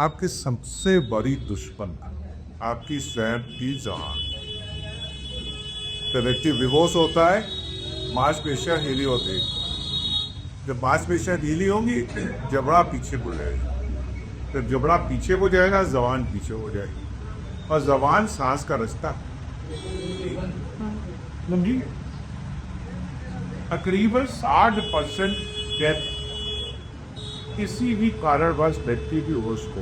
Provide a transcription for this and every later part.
आपकी सबसे बड़ी दुश्मन आपकी स्वयं की जान। जब व्यक्ति विवश होता है, मांसपेशियां ढीली होती है। जब मांसपेशियां ढीली होंगी, जबड़ा पीछे को जाएगा। जब जबड़ा पीछे को जाएगा, जबान पीछे हो जाएगी, और जबान सांस का रास्ता। तकरीबन 60% डेथ किसी भी कारणवश व्यक्ति की होश को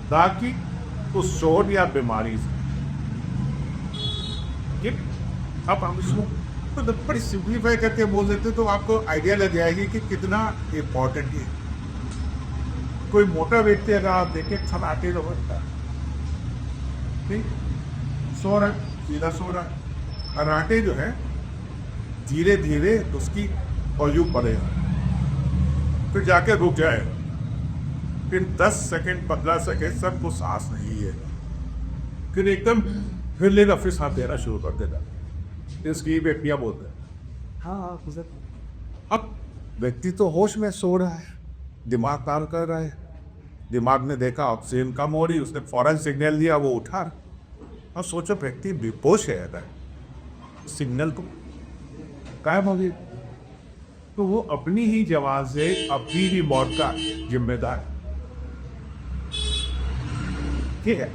ताकि उस शोर या बीमारी से। अब हम इसको तो बड़ी सिंप्लीफाई करके बोल देते तो आपको आइडिया लग जाएगी कि कितना इम्पोर्टेंट है। कोई मोटा व्यक्ति अगर आप देखें खराटे होता है, सो रहा सीधा सो रहा। खराटे जो है धीरे धीरे उसकी वॉल्यूम बढ़ेगा, फिर जाके रुक जाए, फिर 10 सेकंड 15 सेकंड सबको सांस नहीं है, फिर एकदम फिर लेगा, फिर सांस देना शुरू कर देगा। इसकी व्यक्तियां बोलते हैं हाँ। अब व्यक्ति तो होश में सो रहा है, दिमाग काम कर रहा है, दिमाग ने देखा ऑक्सीजन कम हो रही, उसने फौरन सिग्नल दिया, वो उठा। और सोचो व्यक्ति बेहोश है, सिग्नल को कायम हो गई, तो वो अपनी ही जवान से अपनी ही मौत का जिम्मेदार। ठीक है,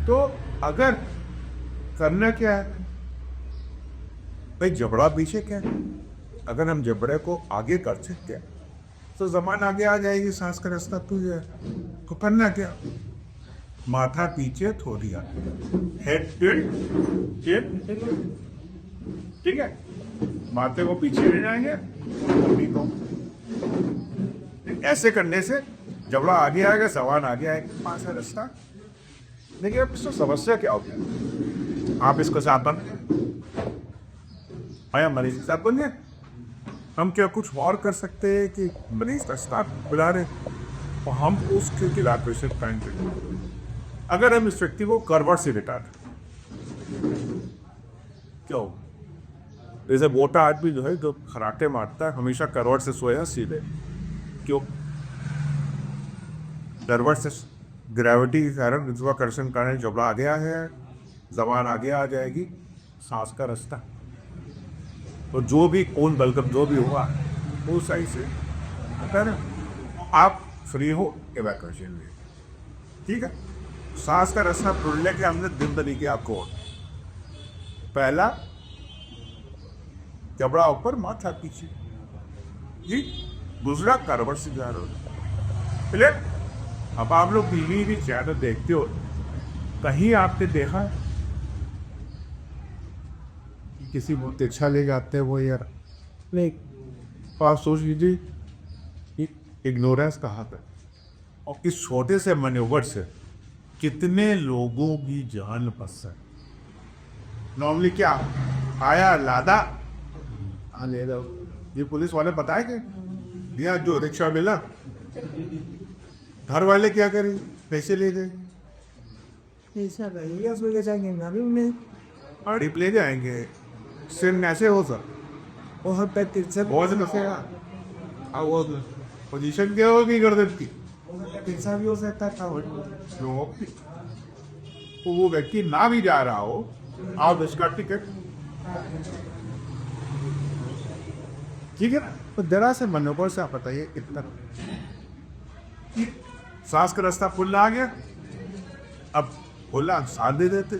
तो अगर करना क्या है भाई, जबड़ा पीछे क्या है। अगर हम जबड़े को आगे कर सकते हैं तो जबान आगे आ जाएगी, सांस का रास्ता खुल जाए। तो करना क्या, माथा पीछे थोड़ी हेड ठीक है, माथे को पीछे ले जाएंगे, ऐसे करने से जबड़ा आगे आएगा, जबान आगे आएगा, पास है रास्ता। देखिए अब इसको समस्या क्या होगी, आप इसको साथ आया मरीज के साथ बनिए। हम क्या कुछ और कर सकते हैं कि मरीज रास्ता बुला रहे और हम उसके खिलाफ प्रेशर कायम करें। अगर हम इस व्यक्ति को करवट से लेटा क्या हो, जैसे मोटा आदमी जो है जो खराटे मारता है हमेशा करवट से सोया सीधे, क्यों? करवट से ग्रेविटी के कारण, गुरुत्वाकर्षण कारण जबड़ा आगे आ गया है, जबान आगे आ जाएगी, सांस का रास्ता। तो जो भी कौन बलगम जो भी हुआ वो सही से आप फ्री हो इवैक्यूएशन में। ठीक है, सांस का रास्ता खुलने के अंदर 2 तरीके आपको। पहला, जबड़ा ऊपर माथा पीछे जी, दूसरा करवट से जा रहा है। अब आप लोग टीवी भी ज्यादा देखते हो, कहीं आपने देखा है किसी बहुत अच्छा ले जाते हैं वो, यार नहीं, आप सोच लीजिए इग्नोरेंस कहा था, और इस छोटे से मैन्यूवर से कितने लोगों की जान बच है। नॉर्मली क्या आया, लादा, हाँ ले जाओ, ये पुलिस वाले बताए कि दिया जो रिक्शा मिला, घर वाले क्या करें, पैसे ले गए, पैसा ले जाएंगे और डिप ले जाएंगे, सिर ऐसे हो सर, और हर पैर से बहुत से वो पोजीशन क्या होगी कर देती, पैसा भी हो सकता था। तो वो व्यक्ति ना भी जा रहा हो, आप इसका टिकट, ठीक है ना। तो जरा से मनोबल से आप बताइए, इतना सांस का रास्ता खुला आ गया, अब खुला सांस दे देते।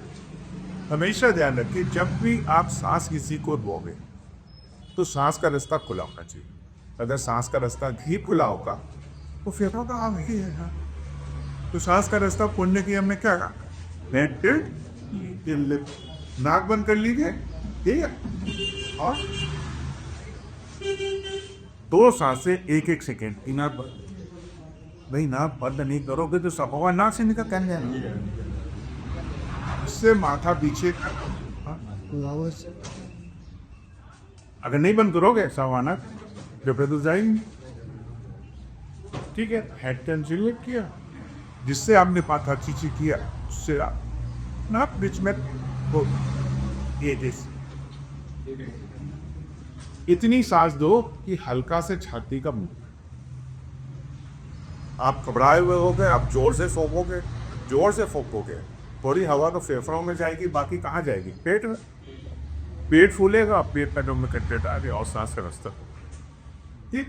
हमेशा ध्यान रखिए, जब भी आप सांस किसी को दोगे तो सांस का रास्ता खुला होना चाहिए। अगर सांस का रास्ता ही खुला होगा तो फिर होगा हम ही है। तो सांस का रास्ता खोलने की हमने क्या कहा, नाक बंद कर लीजिए, ठीक है, और 2 सांसें 1-1 सेकेंड की नाक बंद। नहीं, नाक बंद नहीं करोगे तो सब होगा, नाक से निकल कर जाएगा, इससे माथा पीछे। अगर नहीं बंद करोगे सवाना जब तो जाएंगे। ठीक है, हेड टेंशन किया, जिससे आपने माथा पीछे किया, उससे आप ना बीच में वो ये इतनी सांस दो कि हल्का से छाती का मुंह, आप घबराए हुए होगे, आप जोर से फूकोगे, जोर से फूकोगे, थोड़ी हवा तो फेफड़ों में जाएगी, बाकी कहाँ जाएगी? पेट में। पेट फूलेगा, पेट पैरों में कंटेंट आ गया और सांस का रास्ता। ठीक,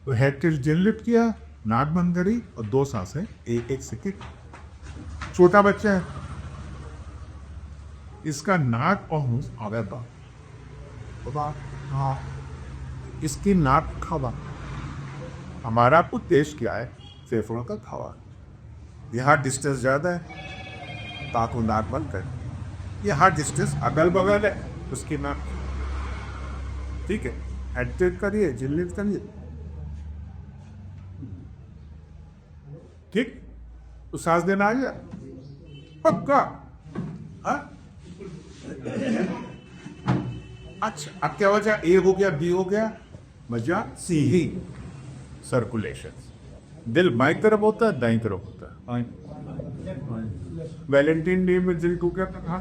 तो हेड टिल्ट जिन लिफ्ट किया, नाक बंद करी और 2 सांसें, एक सेकंड। छोटा बच्चा है, इसका नाक और मुंह आगे था, हाँ, इसकी नाक खावा। हमारा उद्देश्य क्या है? फेफड़ों का खावा। यहाँ डिस्टेंस ज़्यादा है, ताकू नाक बंद कर। यहाँ डिस्टेंस अगल बगल है, उसकी नाक। ठीक है, हेड टिल्ट करिए, जिन लिफ्ट करिए। ठीक, तो सांस देना आ गया पक्का? हाँ, अच्छा, अब क्या वजह? ए हो गया, बी हो गया, वजह सी ही, सर्कुलेशन। दिल बाईं तरफ होता है, दाईं तरफ होता है। वैलेंटाइन डे में दिल टूटा था,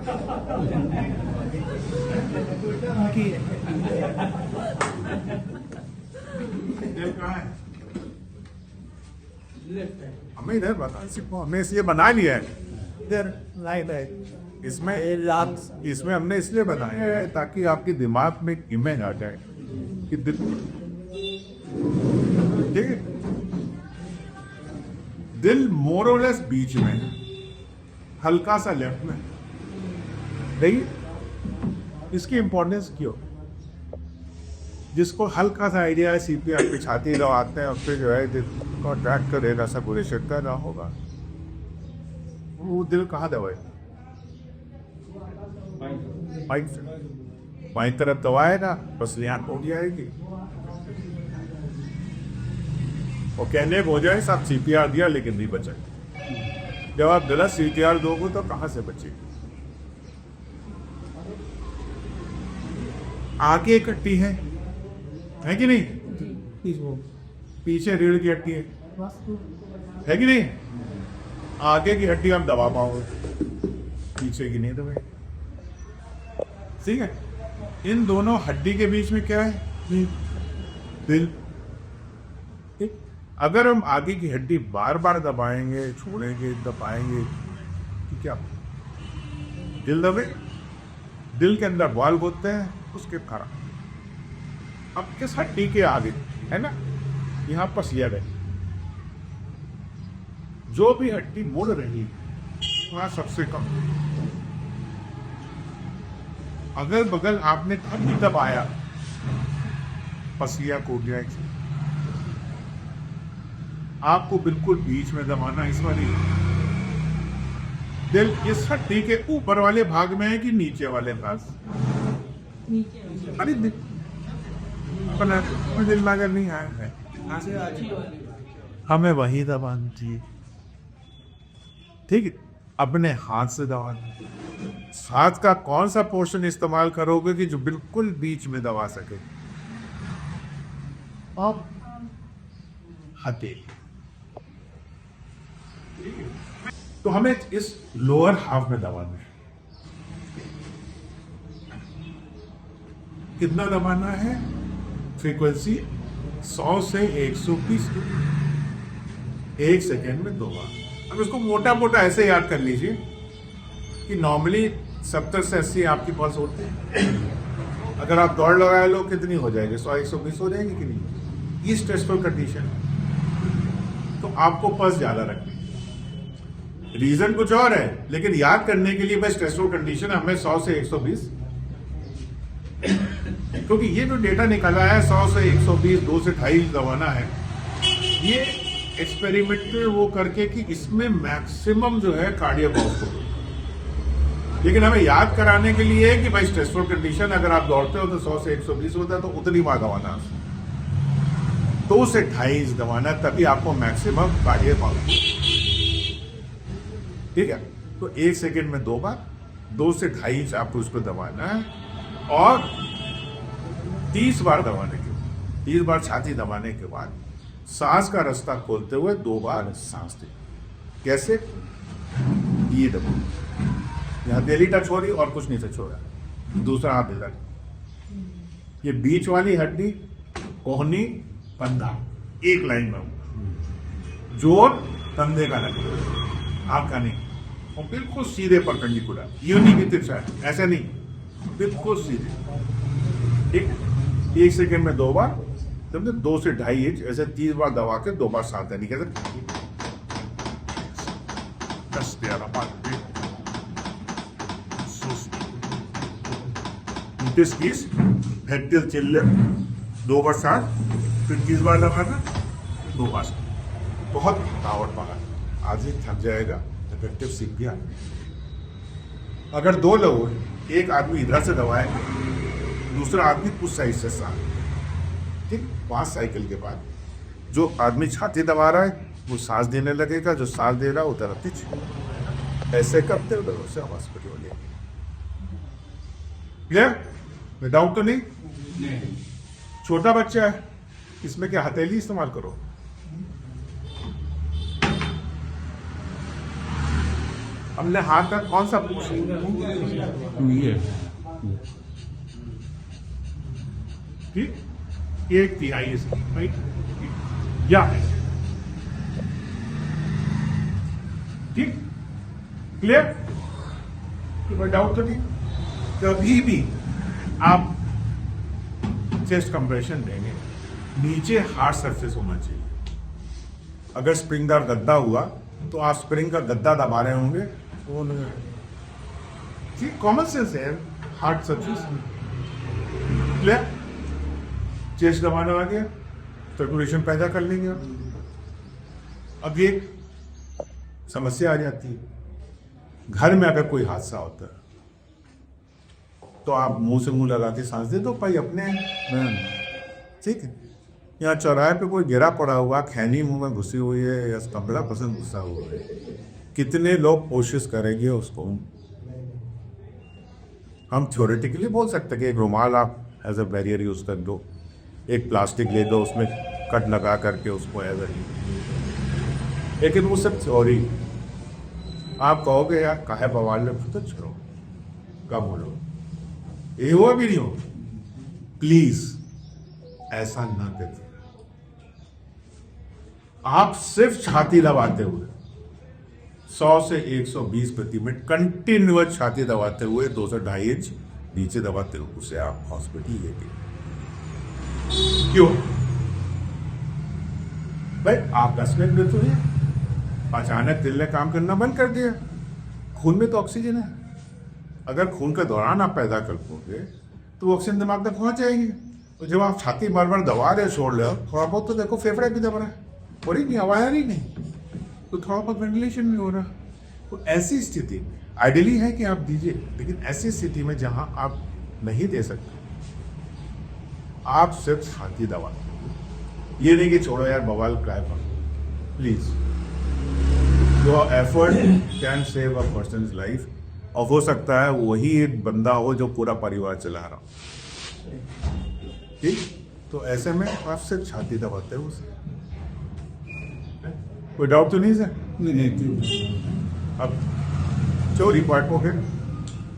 दिल कहाँ है? हमें इधर बता सिर्फ, हमने इसलिए बना लिया है इधर, इसमें हमने इसलिए बनाया है ताकि आपके दिमाग में एक इमेज आ जाए कि दिल, ठीक है, दिल मोर और लेस बीच में है, हल्का सा लेफ्ट में। देखिए इसकी इंपॉर्टेंस क्यों? जिसको हल्का सा आइडिया है, सीपीआर पे छाती दबाते हैं और फिर जो है दिल को अट्रैक्ट करेगा, सर्कुलेशन कर रहा होगा, वो दिल कहाँ दबाए? बाईं तरफ दबाएगा, बस यहाँ हो जाएगी। और कहने को हो जाए साहब सीपीआर दिया लेकिन नहीं बचा। जब आप गलत सीपीआर दोगे तो कहाँ से बचेगी? आगे एक हड्डी है कि नहीं? पीछे रीढ़ की हड्डी है कि नहीं? आगे की हड्डी आप दबा पाओगे, पीछे की नहीं दबाए। ठीक है, इन दोनों हड्डी के बीच में क्या है? दिल। अगर हम आगे की हड्डी बार बार दबाएंगे, छोड़ेंगे, दबाएंगे, तो क्या दिल दबे? दिल के अंदर वाल्व होते हैं, उसके खराब। अब किस हड्डी के आगे है ना, यहाँ पसलिया गई, जो भी हड्डी मुड़ रही वहां सबसे कम। अगल बगल आपने तभी दबाया, पसलिया को गया। आपको बिल्कुल बीच में दबाना, इस वाली। दिल इस हड्डी के ऊपर वाले भाग में है कि नीचे वाले भाग? अरे दिल नगर नहीं आया है, हमें वही दबानी चाहिए। ठीक है, अपने हाथ से दबाना। हाथ का कौन सा पोर्शन इस्तेमाल करोगे कि जो बिल्कुल बीच में दबा सके? अब हथेली। तो हमें इस लोअर हाफ में दबाना है। कितना दबाना है? फ्रीक्वेंसी 100 से 120 1 सेकेंड में 2 बार। अब इसको मोटा मोटा ऐसे याद कर लीजिए कि नॉर्मली 70 से 80 आपकी पल्स होती है। अगर आप दौड़ लगा लो कितनी हो जाएगी? 100-120 हो जाएगी कि नहीं? ये स्ट्रेसफुल कंडीशन, तो आपको पल्स ज्यादा रखनी। रीजन कुछ और है, लेकिन याद करने के लिए बस स्ट्रेसफुल कंडीशन हमें 100 से 120, क्योंकि ये जो डेटा निकाला है 100 से 120, 2 से 2.5 दबाना है, ये एक्सपेरिमेंटल वो करके कि इसमें मैक्सिमम जो है कार्डियक आउटपुट। लेकिन हमें याद कराने के लिए है कि भाई स्ट्रेसफुल कंडीशन अगर आप दौड़ते हो तो 100 से 120 होता है, तो उतनी बार दबाना, 2 से 2.5 दबाना, तभी आपको मैक्सिमम कार्डियक आउटपुट। ठीक है, तो 1 सेकेंड में 2 बार, 2 से 2.5 आपको उसको दबाना है, और 30 बार दबाने के बाद, 30 बार छाती दबाने के बाद सांस का रास्ता खोलते हुए 2 बार सांस दे। कैसे? ये दबो, यहाँ दिल्ली टच हो रही और कुछ नहीं टच हो रहा, दूसरा हाथ इधर, ये बीच वाली हड्डी, कोहनी, पंधा एक लाइन में जोर कंधे का लगे, आँख का नहीं, और बिल्कुल सीधे परपेंडिकुलर, यूं नहीं कि तिरछा है, ऐसा नहीं, बिल्कुल सीधे। ठीक, 1 सेकंड में 2 बार, समझे, 2 से 2.5 इंच, ऐसे 30 बार दबा के 2 बार सांस लेनी, कैसे 10 11 12 चिल्ले 2 बार सांस, फिर 30 बार लगाना, 2 बार सांस। बहुत तावड़ पाला, आदमी थक जाएगा, इफेक्टिव सीख गया। अगर 2 लोग, एक आदमी इधर से दबाए, दूसरा आदमी उस साइड से सांस, ठीक, 5 साइकिल के बाद जो आदमी छाती दबा रहा है वो सांस देने लगेगा, जो सांस दे रहा है उधर पीछे, ऐसे करते उधर से आवाज पर बोलिए। क्लियर? डाउट तो नहीं? छोटा बच्चा है, इसमें क्या हथेली इस्तेमाल करो? हमने हाथ का कौन सा ठीक, 1/3 इसकी, राइट, या ठीक, क्लियर? कोई डाउट तो नहीं? कभी भी आप चेस्ट कंप्रेशन देंगे, नीचे हार्ड सरफेस होना चाहिए। अगर स्प्रिंगदार गद्दा हुआ तो आप स्प्रिंग का गद्दा दबा रहे होंगे, वो नहीं, ठीक, कॉमन सेंस है, हार्ड सरफेस। क्लियर? चेस्ट दबाने लगे, सर्कुलेशन पैदा कर लेंगे। अब ये समस्या आ जाती है, घर में अगर कोई हादसा होता है तो आप मुंह से मुंह लगा के सांस दे दो भाई अपने, ठीक है। यहाँ चौराहे पे कोई गिरा पड़ा हुआ, खैनी मुंह में घुसी हुई है या कपड़ा पसंद घुसा हुआ है, कितने लोग कोशिश करेंगे उसको? हम थ्योरेटिकली बोल सकते हैं कि एक रुमाल आप एज अ बैरियर यूज कर दो, एक प्लास्टिक ले दो, उसमें कट लगा करके उसको एज अ, लेकिन वो सब थ्योरी। आप कहोगे यार काहे बवाल में तो छोड़ो, कब बोलो, ये हुआ भी नहीं हो, प्लीज ऐसा ना करिए। आप सिर्फ छाती दबाते हुए 100 से 120 प्रति मिनट कंटिन्यूअस छाती दबाते हुए 2 से 2.5 इंच नीचे दबाते हुए उसे आप हॉस्पिटल ले गए। क्यों भाई? आप 10 मिनट में तो है, अचानक दिल ने काम करना बंद कर दिया। खून में तो ऑक्सीजन है, अगर खून के दौरान आप पैदा कर दोगे तो ऑक्सीजन दिमाग तक पहुंच जाएगी। तो जब आप छाती बार बार दबा रहे, छोड़ रहे हो, थोड़ा बहुत तो देखो फेफड़े भी दबा रहा है, और ही नहीं, आवाज आ रही नहीं, तो थोड़ा बहुत वेंटिलेशन भी हो रहा। तो ऐसी स्थिति आइडियली है कि आप दीजिए, लेकिन ऐसी स्थिति में जहां आप नहीं दे सकते, आप सिर्फ छाती दबा, ये नहीं कि छोड़ो यार बवाल ट्राई करो, please. Your effort can save a person's life, और हो सकता है वही एक बंदा हो जो पूरा परिवार चला रहा हो, ठीक? तो ऐसे में आप सिर्फ छाती दबाते हो उसे। कोई डाउट तो नहीं सर? नहीं। अब थ्योरी पार्ट हो गया,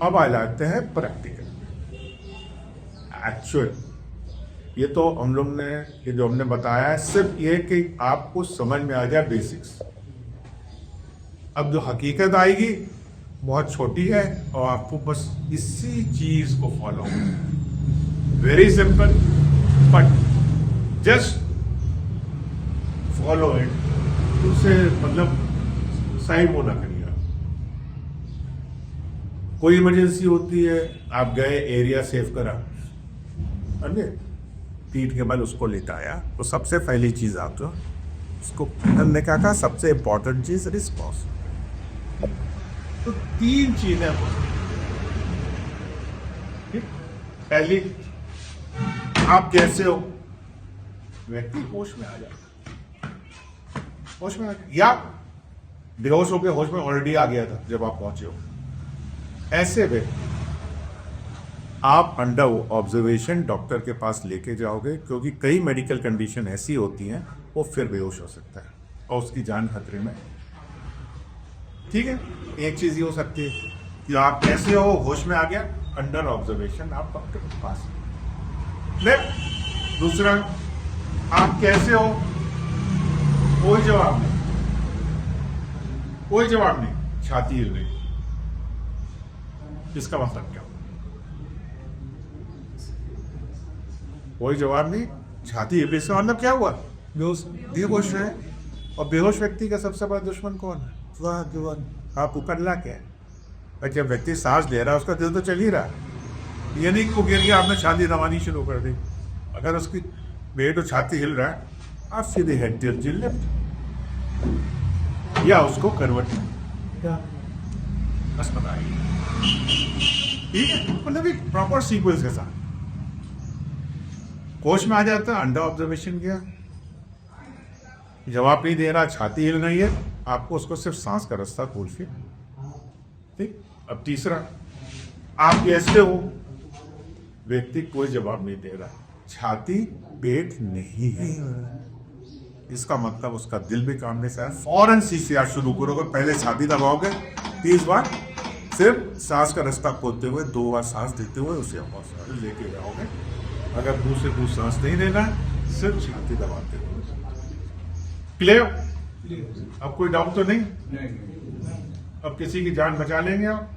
अब आ जाते हैं प्रैक्टिकल। एक्चुअल ये तो हम लोग ने, ये जो हमने बताया है सिर्फ ये कि आपको समझ में आ जाए बेसिक्स। अब जो हकीकत आएगी बहुत छोटी है, और आपको बस इसी चीज को follow, very simple, but just follow it. उससे मतलब साइड वो ना करिए। कोई इमरजेंसी होती है, आप गए, एरिया सेव करा, अरे पीठ के बल उसको लिटाया, तो सबसे पहली चीज आप तो उसको, हमने क्या कहा, सबसे इंपॉर्टेंट चीज रिस्पॉन्स। तो 3 चीजें, पहली, आप कैसे हो, व्यक्ति होश में आ जाए, होश में आ जाए, या बेहोश होकर होश में ऑलरेडी आ गया था जब आप पहुंचे हो, ऐसे में आप अंडर ऑब्जर्वेशन डॉक्टर के पास लेके जाओगे, क्योंकि कई मेडिकल कंडीशन ऐसी होती हैं वो फिर बेहोश हो सकता है और उसकी जान खतरे में, ठीक है। एक चीज ये हो सकती है कि आप कैसे हो, होश में आ गया, अंडर ऑब्जर्वेशन, आप डॉक्टर के पास। दूसरा, आप कैसे हो, कोई जवाब नहीं, कोई जवाब नहीं, छाती हिल रही। इसका मतलब क्या? कोई जवाब नहीं, छाती हिल रही। इसका मतलब क्या हुआ? बेहोश है। और बेहोश व्यक्ति का सबसे बड़ा दुश्मन कौन है? वह जो आप उकरला क्या है? और जब व्यक्ति सांस ले रहा है उसका दिल तो चल ही रहा है। ये नहीं को गिर गया, आपने छाती दबानी शुरू कर दी। अगर उसकी पेट और छाती हिल रहा है, आप सीधे हेड टिल्ट लेफ्ट या उसको करवट बस बताइए। ठीक है, मतलब एक प्रॉपर सीक्वेंस के साथ कोच में आ जाता है। अंडर ऑब्जर्वेशन किया, जवाब नहीं दे रहा, छाती हिल रही है, आपको उसको सिर्फ सांस का रास्ता खोल के। ठीक, अब तीसरा, आप कैसे हो? व्यक्ति कोई जवाब नहीं दे रहा, छाती पेट नहीं है, इसका मतलब उसका दिल भी काम नहीं है। फौरन CCR शुरू करोगे। पहले छाती दबाओगे 30 बार, सिर्फ सांस का रास्ता खोलते हुए 2 बार सांस देते हुए उसे हौसला लेके जाओगे। अगर मुंह से कुछ सांस नहीं देना, सिर्फ छाती दबाते हुए। क्लियर? अब कोई डाउट तो नहीं? अब किसी की जान बचा लेंगे आप?